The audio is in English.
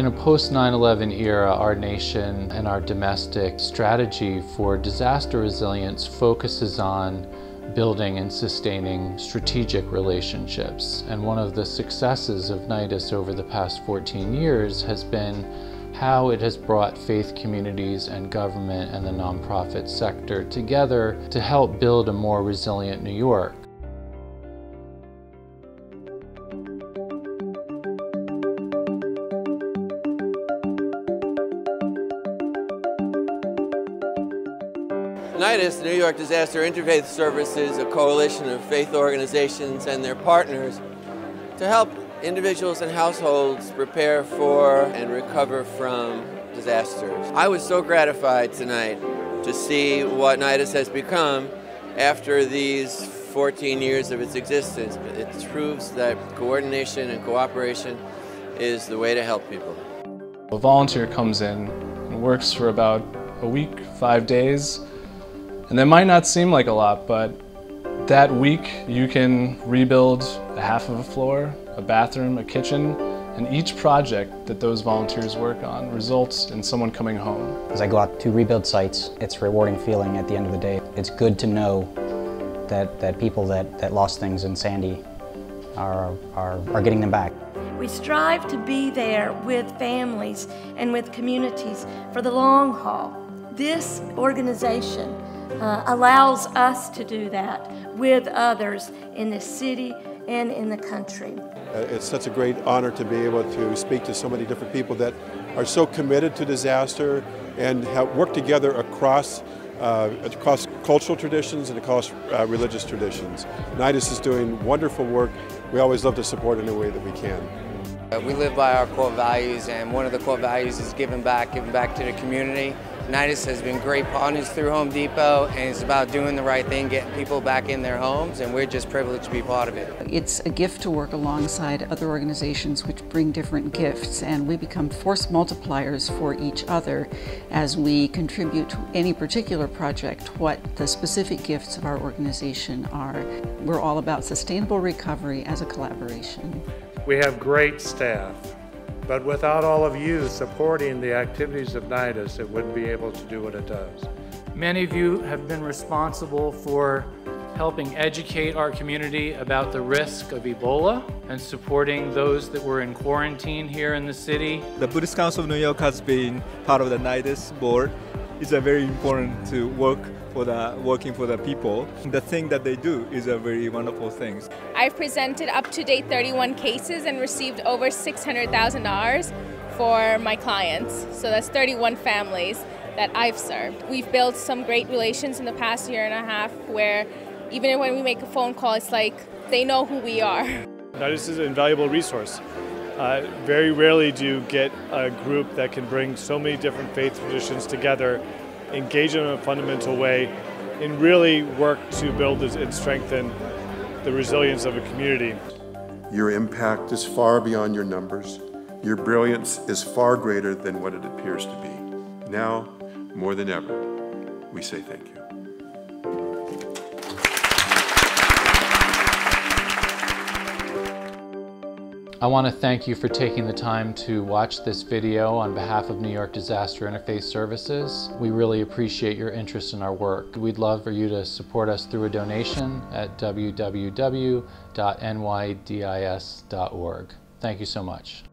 In a post-9/11 era, our nation and our domestic strategy for disaster resilience focuses on building and sustaining strategic relationships. And one of the successes of NYDIS over the past 14 years has been how it has brought faith communities and government and the nonprofit sector together to help build a more resilient New York. NYDIS, New York Disaster Interfaith Service, is a coalition of faith organizations and their partners to help individuals and households prepare for and recover from disasters. I was so gratified tonight to see what NYDIS has become after these 14 years of its existence. It proves that coordination and cooperation is the way to help people. A volunteer comes in and works for about a week, 5 days, and that might not seem like a lot, but that week you can rebuild a half of a floor, a bathroom, a kitchen, and each project that those volunteers work on results in someone coming home. As I go out to rebuild sites, it's a rewarding feeling at the end of the day. It's good to know that people that lost things in Sandy are getting them back. We strive to be there with families and with communities for the long haul. This organization allows us to do that with others in the city and in the country. It's such a great honor to be able to speak to so many different people that are so committed to disaster and have worked together across cultural traditions and across religious traditions. NYDIS is doing wonderful work. We always love to support in a way that we can. We live by our core values, and one of the core values is giving back to the community. NYDIS has been great partners through Home Depot, and it's about doing the right thing, getting people back in their homes, and we're just privileged to be part of it. It's a gift to work alongside other organizations which bring different gifts, and we become force multipliers for each other as we contribute to any particular project what the specific gifts of our organization are. We're all about sustainable recovery as a collaboration. We have great staff, but without all of you supporting the activities of NYDIS, it wouldn't be able to do what it does. Many of you have been responsible for helping educate our community about the risk of Ebola and supporting those that were in quarantine here in the city. The Buddhist Council of New York has been part of the NYDIS board. It's very important to working for the people. The thing that they do is a very wonderful thing. I've presented up to date 31 cases and received over $600,000 for my clients. So that's 31 families that I've served. We've built some great relations in the past year and a half where even when we make a phone call, it's like they know who we are. NYDIS is an invaluable resource. Very rarely do you get a group that can bring so many different faith traditions together, engage in a fundamental way, and really work to build and strengthen the resilience of a community. Your impact is far beyond your numbers. Your brilliance is far greater than what it appears to be. Now, more than ever, we say thank you. I want to thank you for taking the time to watch this video on behalf of New York Disaster Interfaith Services. We really appreciate your interest in our work. We'd love for you to support us through a donation at www.nydis.org. Thank you so much.